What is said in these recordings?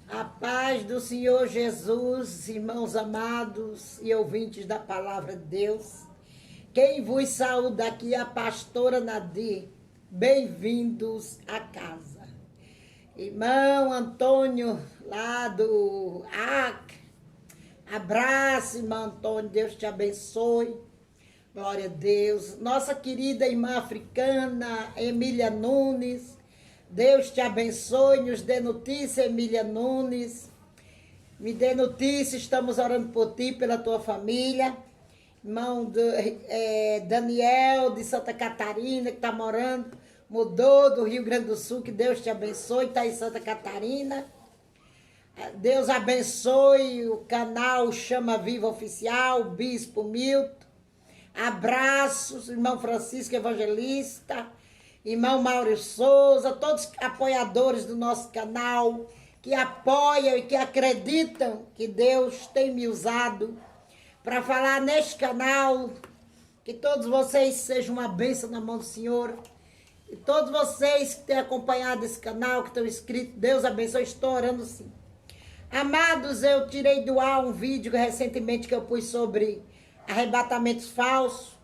A paz do Senhor Jesus, irmãos amados e ouvintes da palavra de Deus. Quem vos saúda aqui é a pastora Nadir. Bem-vindos à casa. Irmão Antônio, lá do Acre. Abraço, irmão Antônio, Deus te abençoe. Glória a Deus. Nossa querida irmã africana, Emília Nunes. Deus te abençoe, nos dê notícia, Emília Nunes. Me dê notícia, estamos orando por ti, pela tua família. Irmão Daniel, de Santa Catarina, que está morando, mudou do Rio Grande do Sul, que Deus te abençoe, está em Santa Catarina. Deus abençoe o canal Chama Viva Oficial, o Bispo Milton. Abraços, irmão Francisco Evangelista, irmão Mauro Souza, todos apoiadores do nosso canal, que apoiam e que acreditam que Deus tem me usado para falar neste canal. Que todos vocês sejam uma bênção na mão do Senhor. E todos vocês que têm acompanhado esse canal, que estão inscritos, Deus abençoe, estou orando sim. Amados, eu tirei do ar um vídeo recentemente que eu pus sobre arrebatamentos falsos.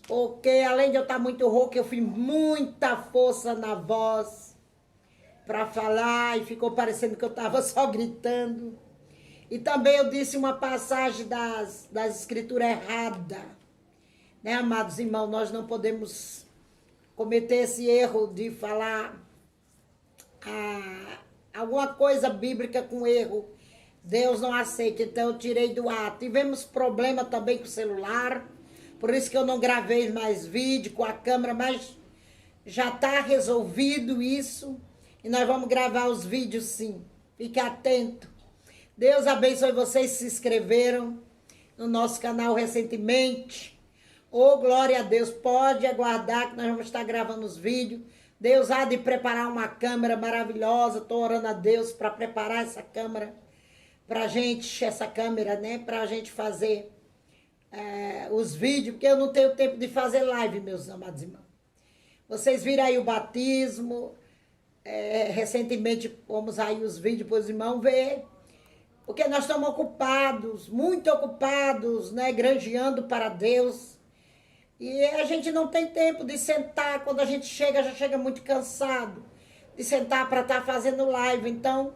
Porque além de eu estar muito rouca, eu fiz muita força na voz para falar e ficou parecendo que eu estava só gritando. E também eu disse uma passagem das escrituras errada. Né, amados irmãos, nós não podemos cometer esse erro de falar alguma coisa bíblica com erro. Deus não aceita, então eu tirei do ar. Tivemos problema também com o celular. Por isso que eu não gravei mais vídeo com a câmera, mas já está resolvido isso. E nós vamos gravar os vídeos sim. Fique atento. Deus abençoe vocês que se inscreveram no nosso canal recentemente. Oh, glória a Deus. Pode aguardar que nós vamos estar gravando os vídeos. Deus há de preparar uma câmera maravilhosa. Estou orando a Deus para preparar essa câmera. Pra gente, essa câmera, né? Pra gente fazer os vídeos, porque eu não tenho tempo de fazer live, meus amados irmãos. Vocês viram aí o batismo, recentemente fomos aí os vídeos para os irmãos ver, porque nós estamos ocupados, muito ocupados, né, granjeando para Deus, e a gente não tem tempo de sentar, quando a gente chega, já chega muito cansado, de sentar para estar fazendo live, então,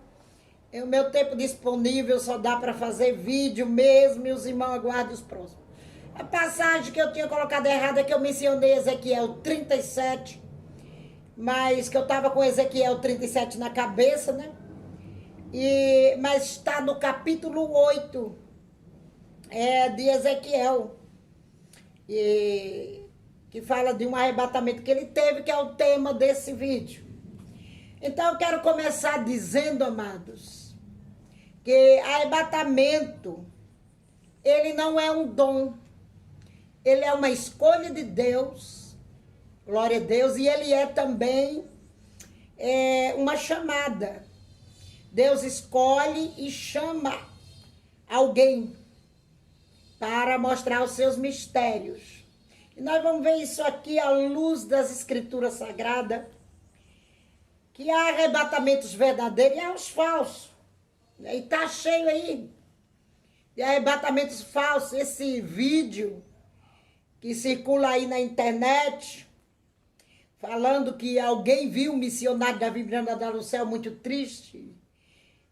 o meu tempo disponível só dá para fazer vídeo mesmo, e os irmãos aguardem os próximos. A passagem que eu tinha colocado errada é que eu mencionei Ezequiel 37, mas que eu estava com Ezequiel 37 na cabeça, né? Mas está no capítulo 8 de Ezequiel, que fala de um arrebatamento que ele teve, que é o tema desse vídeo. Então eu quero começar dizendo, amados, que arrebatamento, ele não é um dom. Ele é uma escolha de Deus, glória a Deus, e ele é também uma chamada. Deus escolhe e chama alguém para mostrar os seus mistérios. E nós vamos ver isso aqui à luz das Escrituras Sagradas, que há arrebatamentos verdadeiros e há os falsos. E está cheio aí de arrebatamentos falsos. Esse vídeo que circula aí na internet, falando que alguém viu um missionário da Bíblia andar no céu muito triste,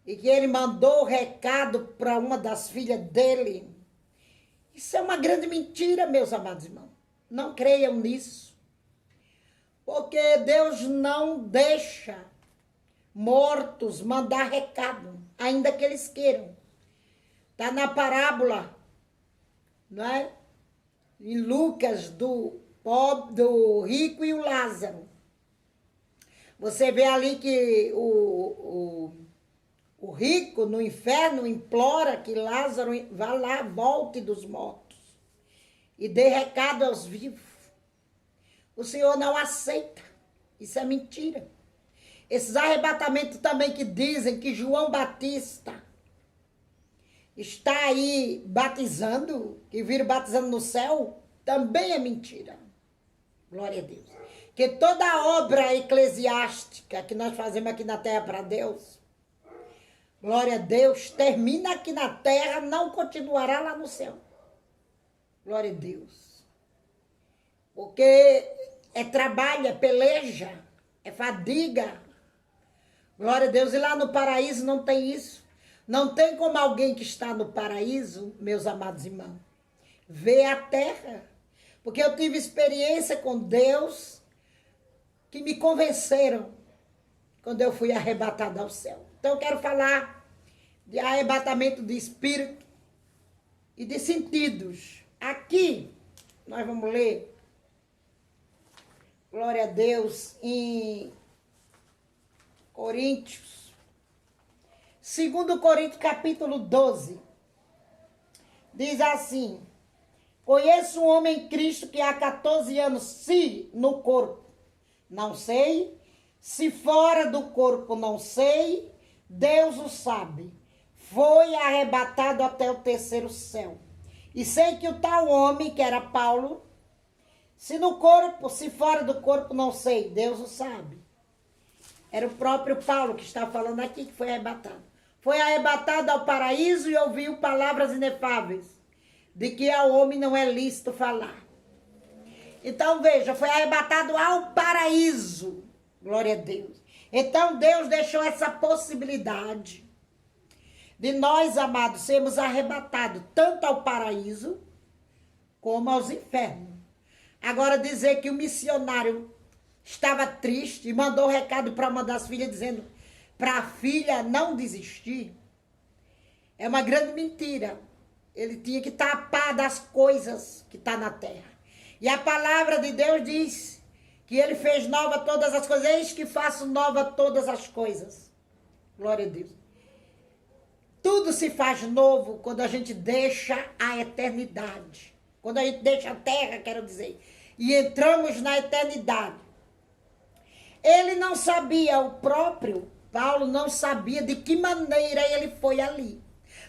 e que ele mandou recado para uma das filhas dele. Isso é uma grande mentira, meus amados irmãos. Não creiam nisso. Porque Deus não deixa mortos mandar recado, ainda que eles queiram. Está na parábola, não é? Em Lucas, do rico e o Lázaro. Você vê ali que o rico no inferno implora que Lázaro vá lá, volte dos mortos e dê recado aos vivos. O Senhor não aceita. Isso é mentira. Esses arrebatamentos também que dizem que João Batista está aí batizando, que viram batizando no céu, também é mentira. Glória a Deus. Que toda a obra eclesiástica que nós fazemos aqui na terra para Deus Glória a Deus. Termina aqui na terra, não continuará lá no céu. Glória a Deus. Porque é trabalho, é peleja, é fadiga. Glória a Deus. E lá no paraíso não tem isso. Não tem como alguém que está no paraíso, meus amados irmãos, ver a terra. Porque eu tive experiência com Deus que me convenceram quando eu fui arrebatada ao céu. Então eu quero falar de arrebatamento de espírito e de sentidos. Aqui nós vamos ler, glória a Deus, em Coríntios. 2 Coríntios capítulo 12. Diz assim: conheço um homem em Cristo que há 14 anos, se no corpo, não sei, se fora do corpo, não sei, Deus o sabe. Foi arrebatado até o terceiro céu. E sei que o tal homem, que era Paulo, se no corpo, se fora do corpo, não sei, Deus o sabe. Era o próprio Paulo que está falando aqui, que foi arrebatado. Foi arrebatado ao paraíso e ouviu palavras inefáveis, de que ao homem não é lícito falar. Então, veja, foi arrebatado ao paraíso. Glória a Deus. Então, Deus deixou essa possibilidade de nós, amados, sermos arrebatados tanto ao paraíso como aos infernos. Agora, dizer que o missionário estava triste e mandou um recado para uma das filhas dizendo para a filha não desistir, é uma grande mentira. Ele tinha que tapar das coisas que estão na terra. E a palavra de Deus diz que ele fez nova todas as coisas. Eis que faço nova todas as coisas. Glória a Deus. Tudo se faz novo quando a gente deixa a eternidade. Quando a gente deixa a terra, quero dizer. E entramos na eternidade. Ele não sabia, o próprio Paulo não sabia de que maneira ele foi ali.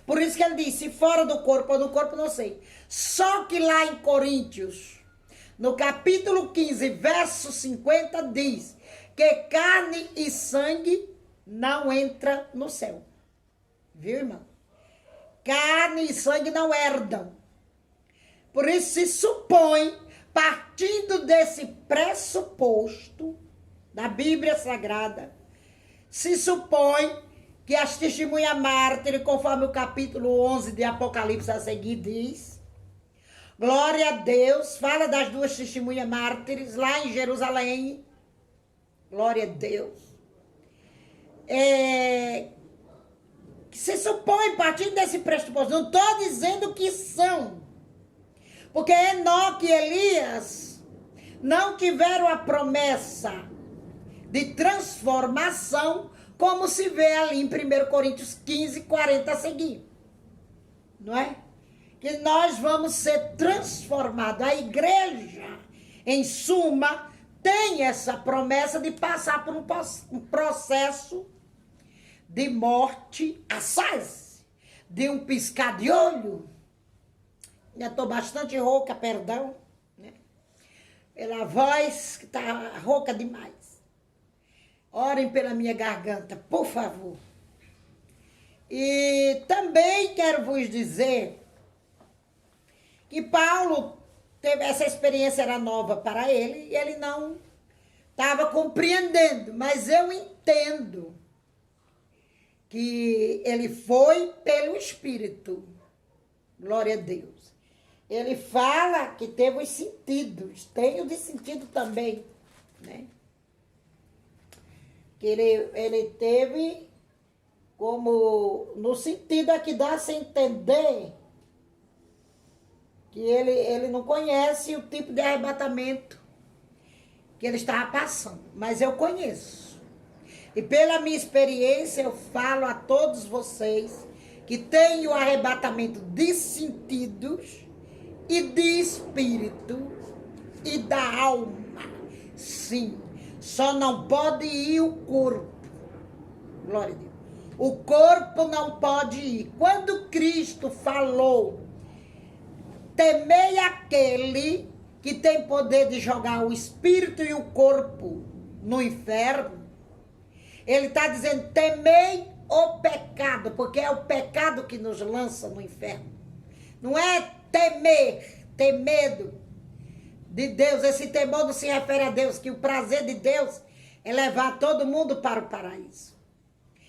Por isso que ele disse, fora do corpo ou do corpo, não sei. Só que lá em Coríntios, no capítulo 15, verso 50, diz que carne e sangue não entra no céu. Viu, irmão? Carne e sangue não herdam. Por isso se supõe, partindo desse pressuposto da Bíblia Sagrada, se supõe que as testemunhas mártires, conforme o capítulo 11 de Apocalipse a seguir diz, glória a Deus, fala das duas testemunhas mártires lá em Jerusalém, glória a Deus, que se supõe, partindo desse pressuposto, não estou dizendo que são, porque Enoque e Elias não tiveram a promessa de transformação, como se vê ali em 1 Coríntios 15, 40 a seguir. Não é? Que nós vamos ser transformados. A igreja, em suma, tem essa promessa de passar por um processo de morte assaz, de um piscar de olho. Já estou bastante rouca, perdão, né? Pela voz que está rouca demais. Orem pela minha garganta, por favor. E também quero vos dizer que Paulo teve essa experiência, era nova para ele, e ele não estava compreendendo, mas eu entendo que ele foi pelo Espírito. Glória a Deus. Ele fala que teve os sentidos, tem o de sentido também, né? Que ele teve como, no sentido aqui dá-se a entender que ele não conhece o tipo de arrebatamento que ele estava passando, mas eu conheço. E pela minha experiência eu falo a todos vocês que tem o arrebatamento de sentidos e de espírito e da alma, sim. Só não pode ir o corpo. Glória a Deus. O corpo não pode ir. Quando Cristo falou, temei aquele que tem poder de jogar o espírito e o corpo no inferno, ele está dizendo, temei o pecado, porque é o pecado que nos lança no inferno. Não é temer, ter medo de Deus. Esse temor não se refere a Deus, que o prazer de Deus é levar todo mundo para o paraíso.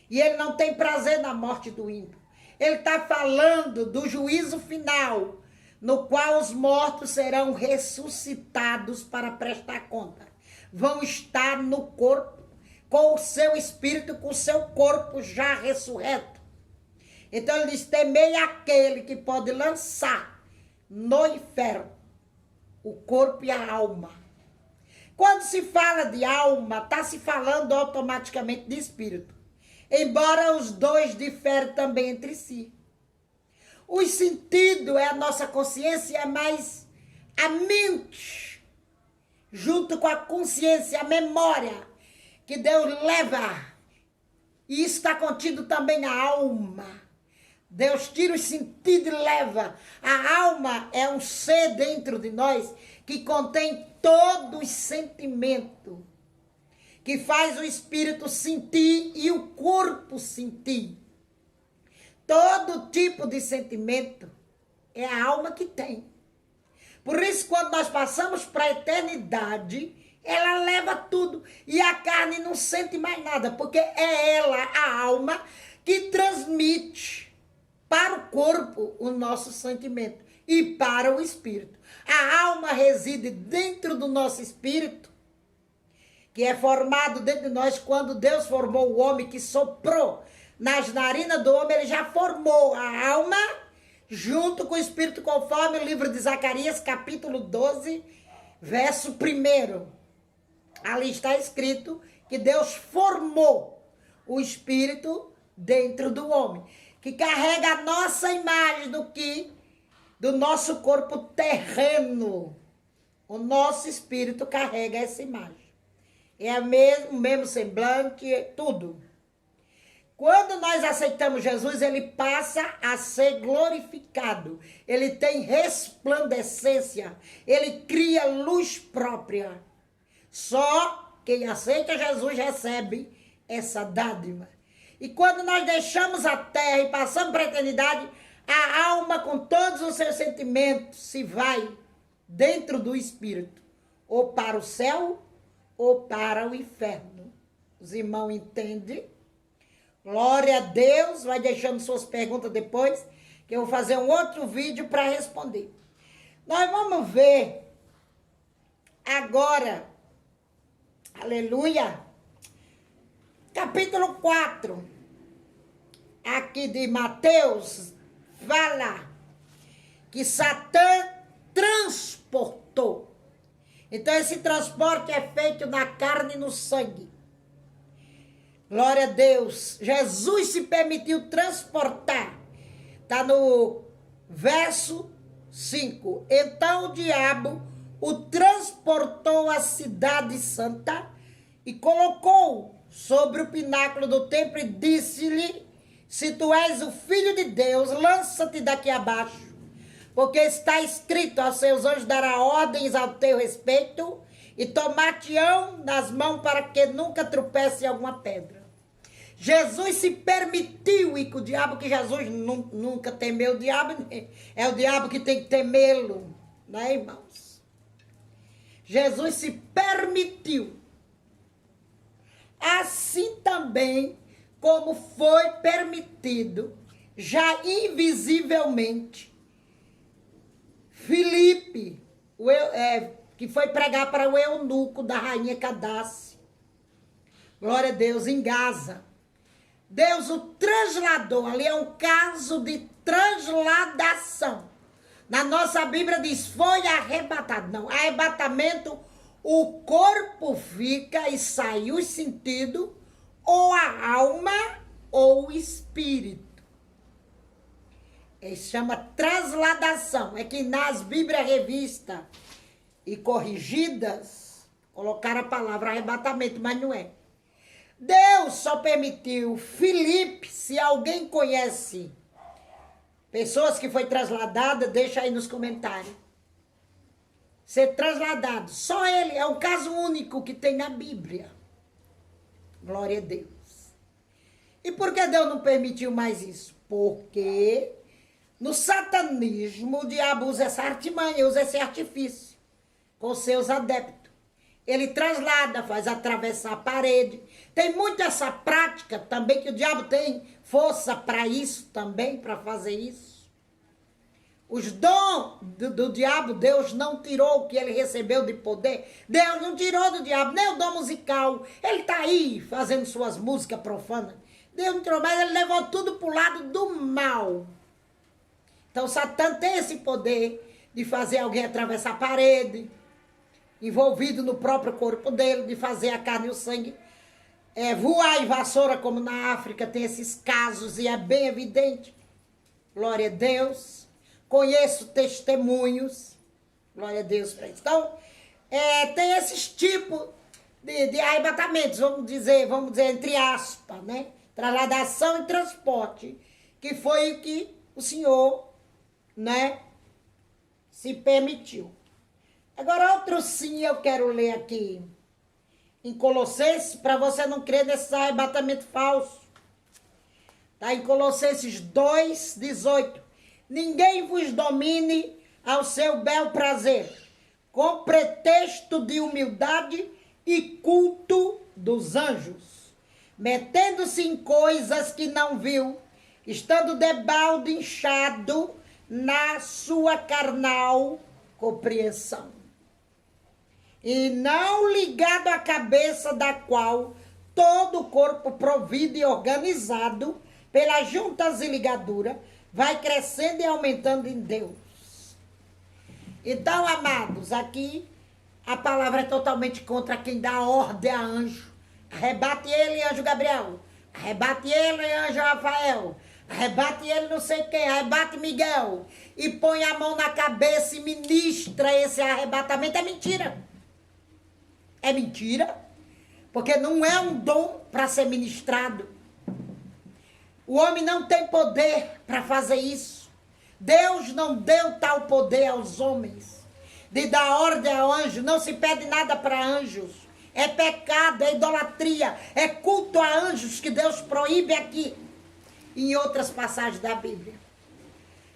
E ele não tem prazer na morte do ímpio. Ele está falando do juízo final, no qual os mortos serão ressuscitados para prestar conta. Vão estar no corpo, com o seu espírito, com o seu corpo já ressurreto. Então ele diz, temei aquele que pode lançar no inferno o corpo e a alma. Quando se fala de alma, está se falando automaticamente de espírito. Embora os dois diferem também entre si. O sentido é a nossa consciência, mas a mente, junto com a consciência, a memória que Deus leva, e isso está contido também na alma. Deus tira o sentido e leva. A alma é um ser dentro de nós que contém todos os sentimentos, que faz o espírito sentir e o corpo sentir. Todo tipo de sentimento é a alma que tem. Por isso, quando nós passamos para a eternidade, ela leva tudo. E a carne não sente mais nada, porque é ela, a alma, que transmite para o corpo o nosso sentimento e para o espírito. A alma reside dentro do nosso espírito, que é formado dentro de nós quando Deus formou o homem, que soprou nas narinas do homem, ele já formou a alma junto com o espírito, conforme o livro de Zacarias, capítulo 12, verso 1. Ali está escrito que Deus formou o espírito dentro do homem, que carrega a nossa imagem do nosso corpo terreno. O nosso espírito carrega essa imagem. É o mesmo semblante, tudo. Quando nós aceitamos Jesus, ele passa a ser glorificado. Ele tem resplandecência. Ele cria luz própria. Só quem aceita Jesus recebe essa dádiva. E quando nós deixamos a terra e passamos para a eternidade, a alma com todos os seus sentimentos se vai dentro do espírito, ou para o céu, ou para o inferno. Os irmãos entendem? Glória a Deus. Vai deixando suas perguntas depois, que eu vou fazer um outro vídeo para responder. Nós vamos ver agora, aleluia, capítulo 4, aqui de Mateus, fala que Satã transportou. Então, esse transporte é feito na carne e no sangue. Glória a Deus. Jesus se permitiu transportar. Está no verso 5. Então, o diabo o transportou à cidade santa e colocou sobre o pináculo do templo e disse-lhe, se tu és o filho de Deus, lança-te daqui abaixo. Porque está escrito, aos seus anjos dará ordens ao teu respeito e tomar-te-ão nas mãos para que nunca tropece em alguma pedra. Jesus se permitiu, e com o diabo, que Jesus nunca temeu o diabo, é o diabo que tem que temê-lo, né, irmãos? Jesus se permitiu. Assim também como foi permitido, já invisivelmente, Filipe, que foi pregar para o eunuco da rainha Cadace, glória a Deus, em Gaza. Deus o trasladou, ali é um caso de transladação. Na nossa Bíblia diz, foi arrebatado. Não, arrebatamento, o corpo fica e sai o sentido, ou a alma, ou o espírito. Isso chama transladação. É que nas Bíblias revistas e corrigidas, colocaram a palavra arrebatamento, mas não é. Deus só permitiu Filipe, se alguém conhece pessoas que foi trasladada, deixa aí nos comentários. Ser trasladado, só ele, é um caso único que tem na Bíblia. Glória a Deus. E por que Deus não permitiu mais isso? Porque no satanismo o diabo usa essa artimanha, usa esse artifício com seus adeptos. Ele traslada, faz atravessar a parede. Tem muito essa prática também, que o diabo tem força para isso também, para fazer isso. Os dons do diabo, Deus não tirou o que ele recebeu de poder. Deus não tirou do diabo nem o dom musical. Ele está aí fazendo suas músicas profanas. Deus não tirou, mas ele levou tudo para o lado do mal. Então, Satã tem esse poder de fazer alguém atravessar a parede, envolvido no próprio corpo dele, de fazer a carne e o sangue voar em vassoura, como na África tem esses casos, e é bem evidente. Glória a Deus. Conheço testemunhos. Glória a Deus para isso. Então, tem esses tipos de arrebatamentos, vamos dizer entre aspas, né? Trasladação e transporte, que foi o que o Senhor, né, se permitiu. Agora, outro sim eu quero ler aqui, em Colossenses, para você não crer nesse arrebatamento falso. Está em Colossenses 2:18. Ninguém vos domine ao seu bel prazer, com pretexto de humildade e culto dos anjos, metendo-se em coisas que não viu, estando debalde inchado na sua carnal compreensão, e não ligado à cabeça, da qual todo o corpo provido e organizado pelas juntas e ligaduras vai crescendo e aumentando em Deus. Então, amados, aqui a palavra é totalmente contra quem dá ordem a anjo. Arrebate ele, anjo Gabriel. Arrebate ele, anjo Rafael. Arrebate ele não sei quem, arrebate Miguel. E põe a mão na cabeça e ministra esse arrebatamento. É mentira. É mentira. Porque não é um dom para ser ministrado. O homem não tem poder para fazer isso. Deus não deu tal poder aos homens de dar ordem ao anjo. Não se pede nada para anjos. É pecado, é idolatria, é culto a anjos que Deus proíbe aqui, em outras passagens da Bíblia.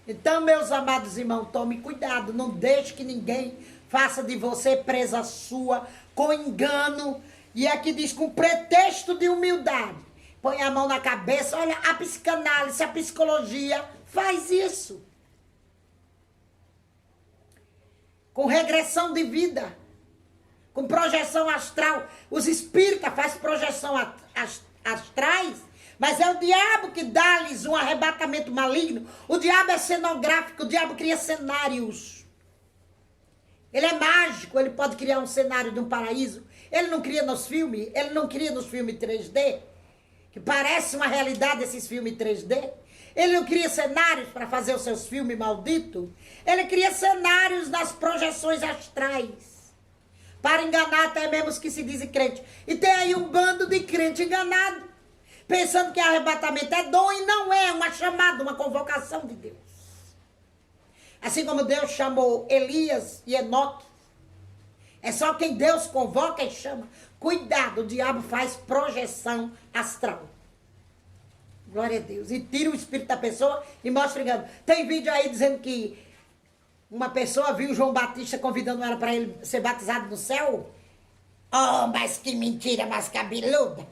Então, meus amados irmãos, tome cuidado, não deixe que ninguém faça de você presa sua, com engano, e aqui diz, com pretexto de humildade. Põe a mão na cabeça, olha, a psicanálise, a psicologia faz isso. Com regressão de vida, com projeção astral. Os espíritas fazem projeção astrais, mas é o diabo que dá-lhes um arrebatamento maligno. O diabo é cenográfico, o diabo cria cenários. Ele é mágico, ele pode criar um cenário de um paraíso. Ele não cria nos filmes, ele não cria nos filmes 3D, que parece uma realidade esses filmes 3D. Ele não cria cenários para fazer os seus filmes malditos. Ele cria cenários nas projeções astrais, para enganar até mesmo os que se dizem crente. E tem aí um bando de crente enganado, pensando que arrebatamento é dom, e não é uma chamada, uma convocação de Deus. Assim como Deus chamou Elias e Enoque, é só quem Deus convoca e chama. Cuidado, o diabo faz projeção astral. Glória a Deus. E tira o espírito da pessoa e mostra engano. Tem vídeo aí dizendo que uma pessoa viu João Batista convidando ela para ele ser batizado no céu. Oh, mas que mentira mais cabeluda.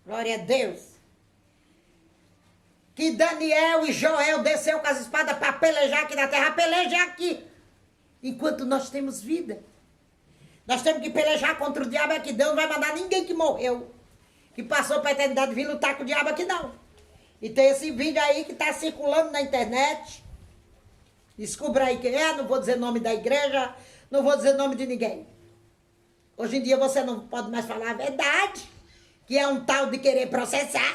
Glória a Deus. Que Daniel e Joel desceu com as espadas para pelejar aqui na terra. Peleja aqui. Enquanto nós temos vida. Nós temos que pelejar contra o diabo, é que Deus não vai mandar ninguém que morreu, que passou para a eternidade, vir lutar com o diabo aqui não. E tem esse vídeo aí que está circulando na internet. Descubra aí quem é, não vou dizer nome da igreja, não vou dizer nome de ninguém. Hoje em dia você não pode mais falar a verdade, que é um tal de querer processar,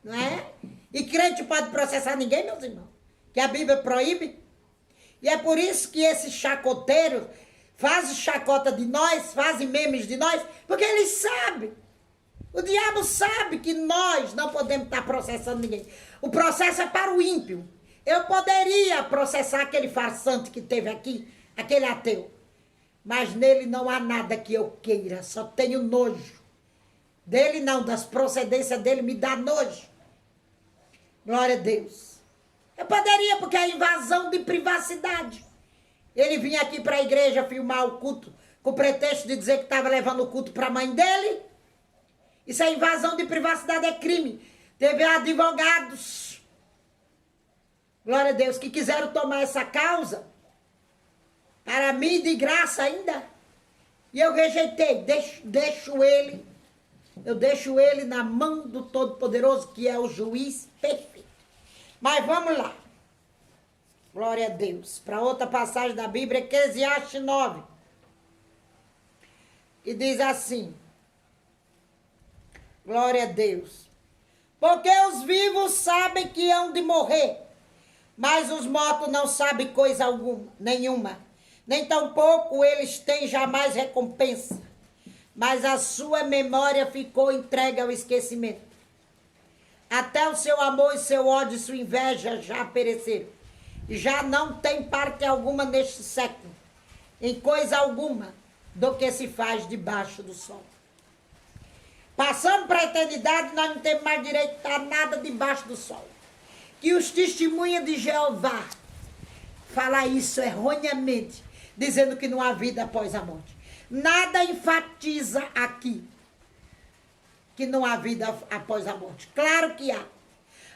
não é? E crente pode processar ninguém, meus irmãos, que a Bíblia proíbe. E é por isso que esses chacoteiros fazem chacota de nós, fazem memes de nós, porque eles sabem. O diabo sabe que nós não podemos estar processando ninguém. O processo é para o ímpio. Eu poderia processar aquele farsante que teve aqui, aquele ateu. Mas nele não há nada que eu queira, só tenho nojo Dele não, das procedências dele me dá nojo. Glória a Deus. Eu poderia, porque é invasão de privacidade. Ele vinha aqui para a igreja filmar o culto com o pretexto de dizer que estava levando o culto para a mãe dele. Isso é invasão de privacidade, é crime. Teve advogados, glória a Deus, que quiseram tomar essa causa para mim de graça ainda. E eu rejeitei, eu deixo ele na mão do Todo-Poderoso, que é o juiz perfeito. Mas vamos lá. Glória a Deus. Para outra passagem da Bíblia, Eclesiastes 9. Que diz assim. Glória a Deus. Porque os vivos sabem que hão de morrer, mas os mortos não sabem coisa nenhuma. Nem tampouco eles têm jamais recompensa. Mas a sua memória ficou entregue ao esquecimento. Até o seu amor e seu ódio e sua inveja já pereceram. E já não tem parte alguma neste século, em coisa alguma, do que se faz debaixo do sol. Passando para a eternidade, nós não temos mais direito a nada debaixo do sol. Que os testemunhas de Jeová falam isso erroneamente, dizendo que não há vida após a morte. Nada enfatiza aqui que não há vida após a morte. Claro que há.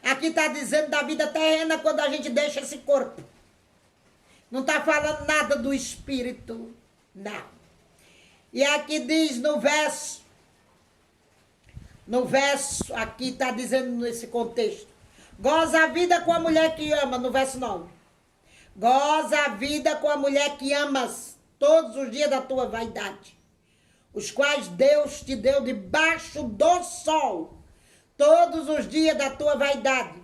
Aqui está dizendo da vida terrena quando a gente deixa esse corpo. Não está falando nada do espírito, não. E aqui diz no verso, aqui está dizendo nesse contexto, goza a vida com a mulher que ama, no verso 9. Goza a vida com a mulher que amas todos os dias da tua vaidade, os quais Deus te deu debaixo do sol, todos os dias da tua vaidade.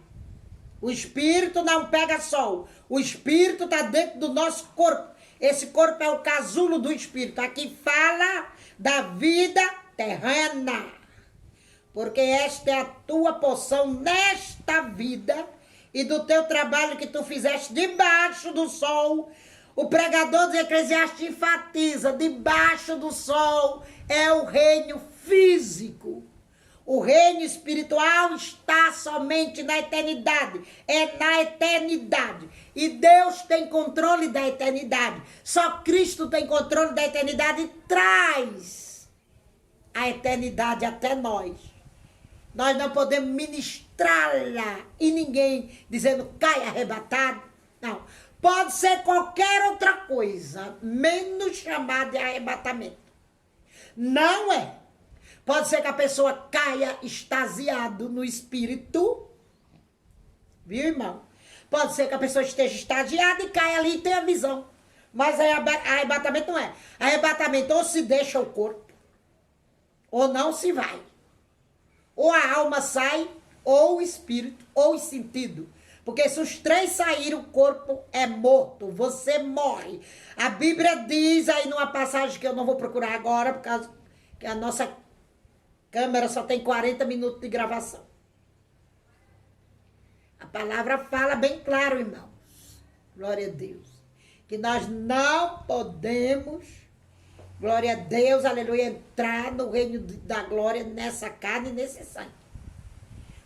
O espírito não pega sol, o espírito está dentro do nosso corpo. Esse corpo é o casulo do espírito. Aqui fala da vida terrena, porque esta é a tua porção nesta vida e do teu trabalho que tu fizeste debaixo do sol. O pregador de Eclesiastes enfatiza, debaixo do sol é o reino físico. O reino espiritual está somente na eternidade. É na eternidade. E Deus tem controle da eternidade. Só Cristo tem controle da eternidade e traz a eternidade até nós. Nós não podemos ministrá-la e ninguém dizendo cai arrebatado. Não. Pode ser qualquer outra coisa, menos chamada de arrebatamento. Não é. Pode ser que a pessoa caia extasiado no espírito. Viu, irmão? Pode ser que a pessoa esteja extasiada e caia ali e tenha visão. Mas arrebatamento não é. Arrebatamento ou se deixa o corpo, ou não se vai. Ou a alma sai, ou o espírito, ou o sentido. Porque se os três saírem, o corpo é morto. Você morre. A Bíblia diz aí numa passagem que eu não vou procurar agora, por causa que a nossa câmera só tem 40 minutos de gravação. A palavra fala bem claro, irmãos. Glória a Deus. Que nós não podemos, glória a Deus, aleluia, entrar no reino da glória nessa carne e nesse sangue.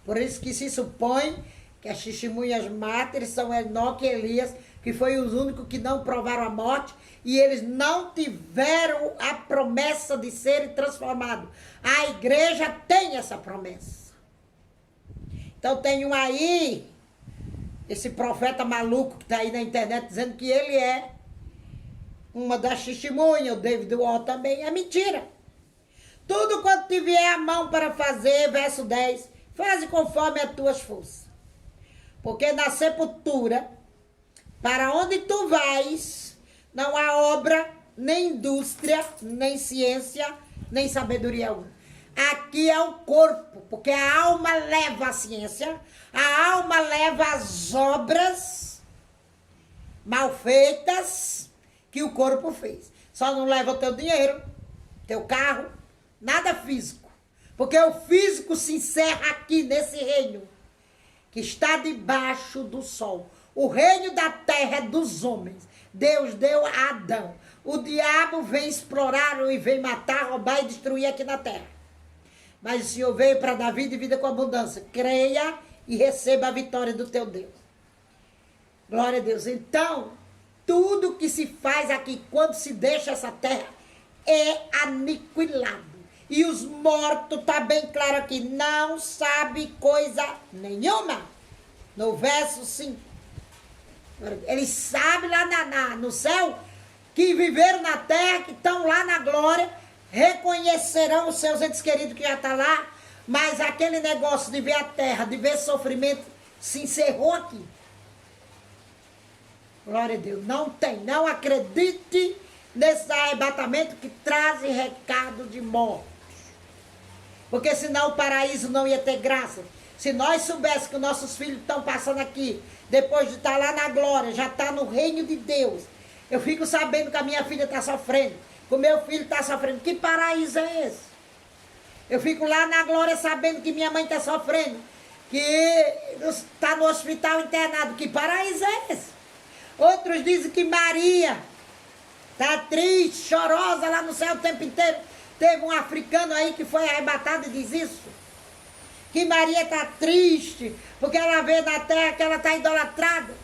Por isso que se supõe que as testemunhas mártires são Enoque e Elias, que foi os únicos que não provaram a morte, e eles não tiveram a promessa de serem transformados. A igreja tem essa promessa. Então tem um aí, esse profeta maluco que está aí na internet, dizendo que ele é uma das testemunhas, o David Wall também, é mentira. Tudo quanto te vier a mão para fazer, verso 10, faze conforme as tuas forças. Porque na sepultura, para onde tu vais, não há obra, nem indústria, nem ciência, nem sabedoria alguma. Aqui é o corpo, porque a alma leva a ciência, a alma leva as obras mal feitas que o corpo fez. Só não leva o teu dinheiro, teu carro, nada físico. Porque o físico se encerra aqui nesse reino, que está debaixo do sol. O reino da terra é dos homens. Deus deu a Adão. O diabo vem explorar e vem matar, roubar e destruir aqui na terra. mas o Senhor veio para dar vida e vida com abundância. Creia e receba a vitória do teu Deus. Glória a Deus. Então, tudo que se faz aqui, quando se deixa essa terra, é aniquilado. E os mortos, está bem claro aqui, não sabe coisa nenhuma. No verso 5. Eles sabem lá no céu, que viveram na terra, que estão lá na glória, reconhecerão os seus entes queridos que já estão lá, mas aquele negócio de ver a terra, de ver sofrimento, se encerrou aqui. Glória a Deus. Não tem. Não acredite nesse arrebatamento que traz recado de morte. Porque senão o paraíso não ia ter graça. Se nós soubéssemos que os nossos filhos estão passando aqui, depois de estar lá na glória, já está no reino de Deus. Eu fico sabendo que a minha filha está sofrendo, que o meu filho está sofrendo. Que paraíso é esse? Eu fico lá na glória sabendo que minha mãe está sofrendo, que está no hospital internado. Que paraíso é esse? Outros dizem que Maria está triste, chorosa lá no céu o tempo inteiro. Teve um africano aí que foi arrebatado e diz isso. Que Maria está triste, porque ela vê na terra que ela está idolatrada.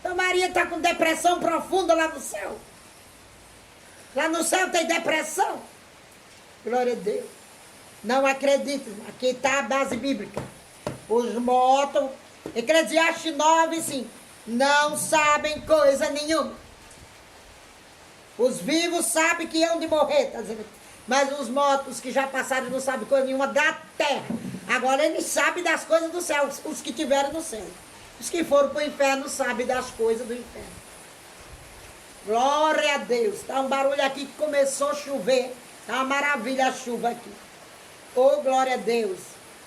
Então Maria está com depressão profunda lá no céu. Lá no céu tem depressão. Glória a Deus. Não acredito. Aqui está a base bíblica. Os mortos, Eclesiastes 9, 5. Não sabem coisa nenhuma. Os vivos sabem que hão de morrer, tá dizendo? Mas os mortos que já passaram não sabem coisa nenhuma da terra. Agora eles sabem das coisas do céu, os que estiveram no céu. Os que foram para o inferno sabem das coisas do inferno. Glória a Deus. Está um barulho aqui que começou a chover. Está uma maravilha a chuva aqui. Oh, glória a Deus.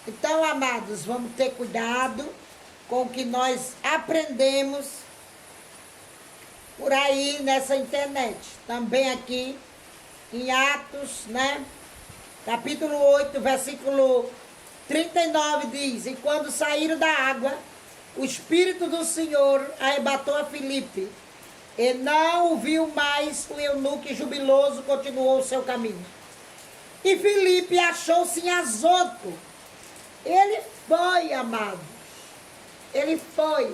Então, amados, vamos ter cuidado com o que nós aprendemos por aí nessa internet. Também aqui em Atos, né? Capítulo 8, versículo 39 diz: E quando saíram da água, o Espírito do Senhor arrebatou a Filipe, e não o viu mais, o eunuco jubiloso continuou o seu caminho. E Filipe achou-se em Azoto. Ele foi, amados, ele foi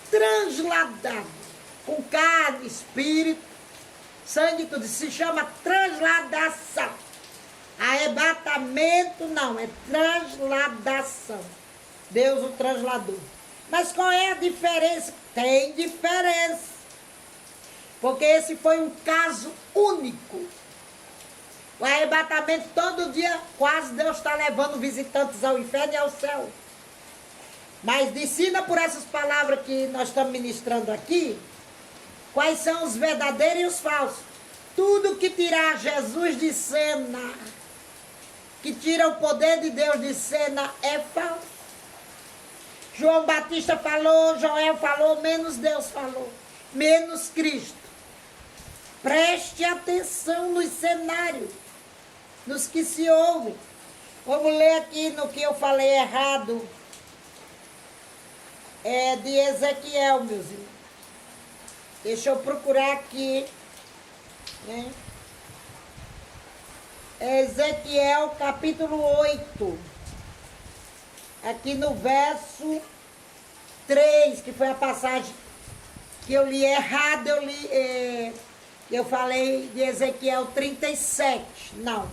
transladado com carne, espírito, sangue, tudo. Se chama transladação. Arrebatamento não, é transladação. Deus o trasladou. Mas qual é a diferença? Tem diferença. Porque esse foi um caso único. O arrebatamento, todo dia, quase Deus está levando visitantes ao inferno e ao céu. Mas ensina por essas palavras que nós estamos ministrando aqui, quais são os verdadeiros e os falsos. Tudo que tirar Jesus de cena, que tira o poder de Deus de cena, é falso. João Batista falou, Joel falou, menos Deus falou, menos Cristo. Preste atenção nos cenários, nos que se ouvem. Vamos ler aqui no que eu falei errado. É de Ezequiel, meus irmãos. Deixa eu procurar aqui, né? Ezequiel, capítulo 8. Aqui no verso 3, que foi a passagem que eu li errado, eu falei de Ezequiel 37. Não,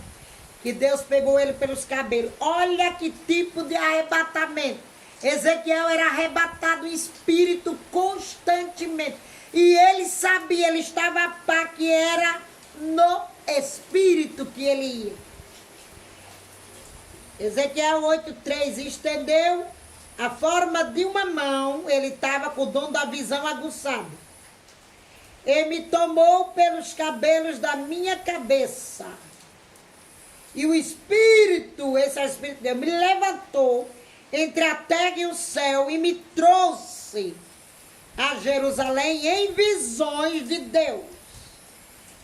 que Deus pegou ele pelos cabelos. Olha que tipo de arrebatamento. Ezequiel era arrebatado em espírito constantemente. E ele sabia, ele estava a par que era no espírito que ele ia. Ezequiel 8,3, estendeu a forma de uma mão, ele estava com o dom da visão aguçado. E me tomou pelos cabelos da minha cabeça. E o Espírito, esse é o Espírito de Deus, me levantou entre a terra e o céu e me trouxe a Jerusalém em visões de Deus,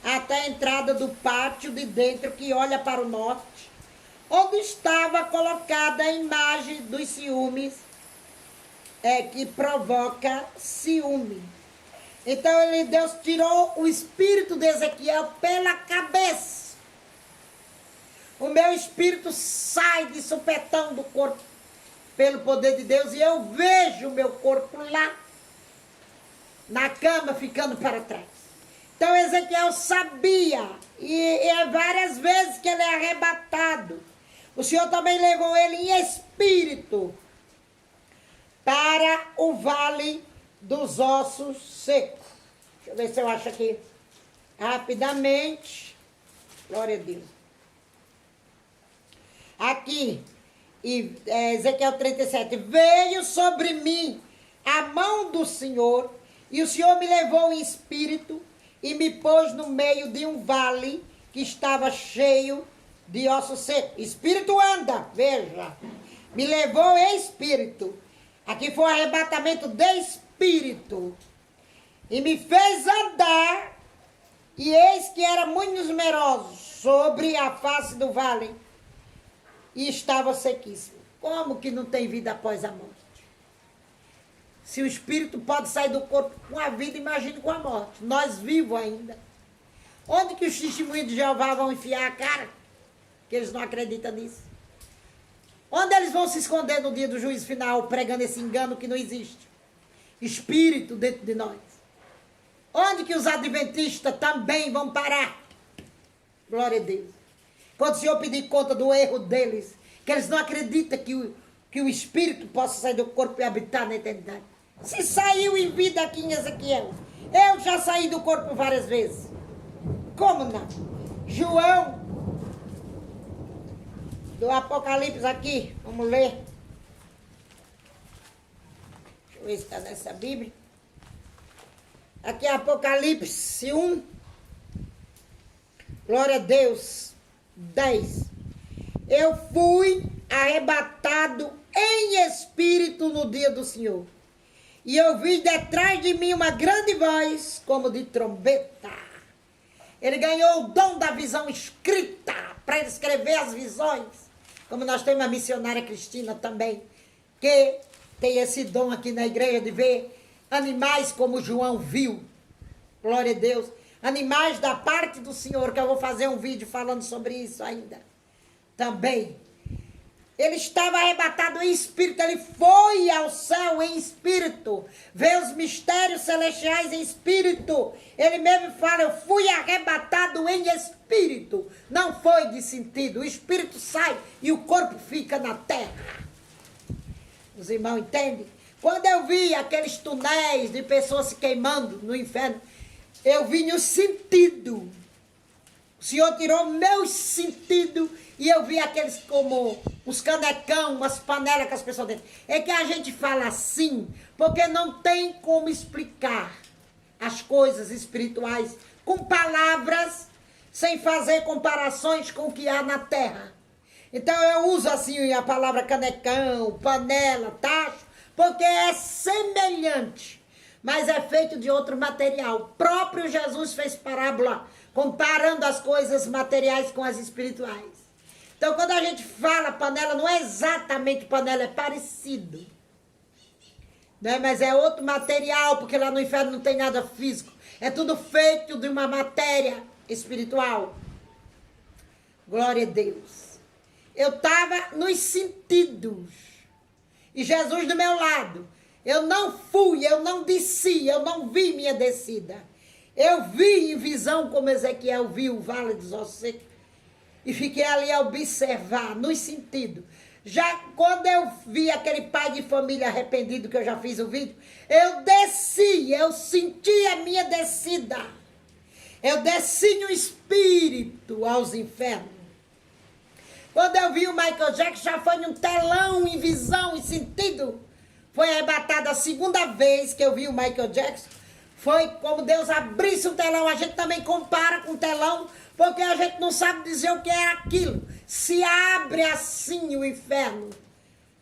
até a entrada do pátio de dentro que olha para o norte, onde estava colocada a imagem dos ciúmes, que provoca ciúme. Então Deus tirou o espírito de Ezequiel pela cabeça. o meu espírito sai de supetão do corpo pelo poder de Deus e eu vejo o meu corpo lá, na cama, ficando para trás. Então Ezequiel sabia, e é várias vezes que ele é arrebatado. O Senhor também levou ele em espírito para o vale dos ossos secos. Deixa eu ver se eu acho aqui rapidamente. Glória a Deus. Aqui, Ezequiel 37. Veio sobre mim a mão do Senhor, e o Senhor me levou em espírito e me pôs no meio de um vale que estava cheio de ossos secos. Espírito anda, veja. Me levou em espírito. Aqui foi o arrebatamento de espírito. E me fez andar, e eis que era muito numeroso sobre a face do vale, e estava sequíssimo. Como que não tem vida após a morte? Se o espírito pode sair do corpo com a vida, imagine com a morte. Nós vivos ainda. Onde que os testemunhos de Jeová vão enfiar a cara? Que eles não acreditam nisso. Onde eles vão se esconder no dia do juízo final, pregando esse engano que não existe? Espírito dentro de nós. Onde que os adventistas também vão parar? Glória a Deus. Quando o Senhor pedir conta do erro deles, que eles não acreditam que o espírito possa sair do corpo e habitar na eternidade. Se saiu em vida aqui em Ezequiel, eu já saí do corpo várias vezes. Como não? João, do Apocalipse aqui, vamos ler. Deixa eu ver se está nessa Bíblia. Aqui é Apocalipse 1. Glória a Deus. 10. Eu fui arrebatado em espírito no dia do Senhor. E eu vi detrás de mim uma grande voz, como de trombeta. Ele ganhou o dom da visão escrita, para escrever as visões. Como nós temos a missionária Cristina também, que tem esse dom aqui na igreja de ver animais como João viu. Glória a Deus. Animais da parte do Senhor, que eu vou fazer um vídeo falando sobre isso ainda. Também. Ele estava arrebatado em espírito, ele foi ao céu em espírito, vê os mistérios celestiais em espírito. Ele mesmo fala, eu fui arrebatado em espírito. Não foi de sentido, o espírito sai e o corpo fica na terra. Os irmãos entendem? Quando eu vi aqueles túneis de pessoas se queimando no inferno, eu vi no sentido. O Senhor tirou meus sentidos e eu vi aqueles como os canecão, umas panelas que as pessoas dentro. É que a gente fala assim, porque não tem como explicar as coisas espirituais com palavras, sem fazer comparações com o que há na terra. Então eu uso assim a palavra canecão, panela, tacho, porque é semelhante, mas é feito de outro material. O próprio Jesus fez parábola, comparando as coisas materiais com as espirituais. Então, quando a gente fala panela, não é exatamente panela, é parecido. Né? Mas é outro material, porque lá no inferno não tem nada físico. É tudo feito de uma matéria espiritual. Glória a Deus. Eu estava nos sentidos. E Jesus do meu lado. Eu não fui, eu não desci, eu não vi minha descida. Eu vi em visão como Ezequiel viu o vale dos ossos secos. E fiquei ali a observar, nos sentidos. Já quando eu vi aquele pai de família arrependido, que eu já fiz o vídeo, eu desci, eu senti a minha descida. Eu desci no espírito aos infernos. Quando eu vi o Michael Jackson, já foi num telão, em visão, em sentido. Foi arrebatado a segunda vez que eu vi o Michael Jackson. Foi como Deus abrisse o telão. A gente também compara com o telão, porque a gente não sabe dizer o que é aquilo. Se abre assim o inferno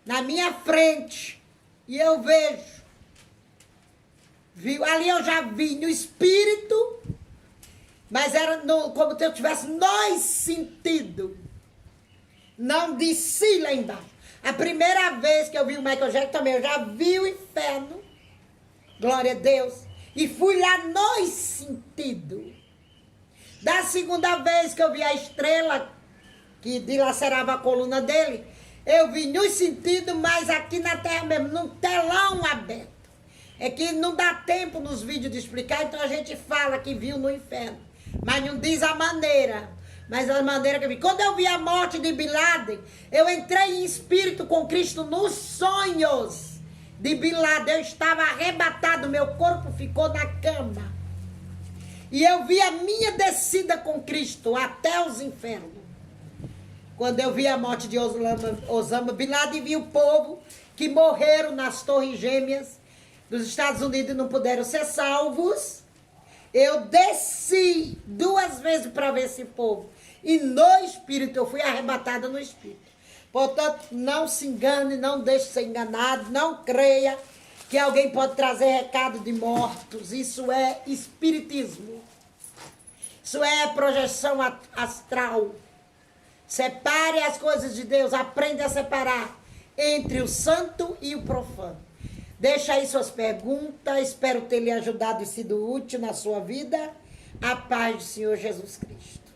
na minha frente e eu vejo. Viu? Ali eu já vi no espírito, mas era como se eu tivesse nos sentidos. Não desci lá embaixo. A primeira vez que eu vi o Michael Jackson também, eu já vi o inferno. Glória a Deus. E fui lá nos sentidos. Da segunda vez que eu vi a estrela que dilacerava a coluna dele. Eu vi nos sentidos, mas aqui na terra mesmo, num telão aberto. É que não dá tempo nos vídeos de explicar, então a gente fala que viu no inferno. Mas não diz a maneira. Mas a maneira que eu vi. Quando eu vi a morte de Bin Laden, eu entrei em espírito com Cristo nos sonhos de Bin Laden. Eu estava arrebatado, meu corpo ficou na cama. E eu vi a minha descida com Cristo até os infernos. Quando eu vi a morte de Osama Bin Laden, vi o povo que morreram nas Torres Gêmeas dos Estados Unidos e não puderam ser salvos. Eu desci 2 vezes para ver esse povo. E no espírito, eu fui arrebatada no espírito. Portanto, não se engane, não deixe ser enganado, não creia que alguém pode trazer recado de mortos. Isso é espiritismo. Isso é projeção astral. Separe as coisas de Deus, aprenda a separar entre o santo e o profano. Deixa aí suas perguntas, espero ter lhe ajudado e sido útil na sua vida. A paz do Senhor Jesus Cristo.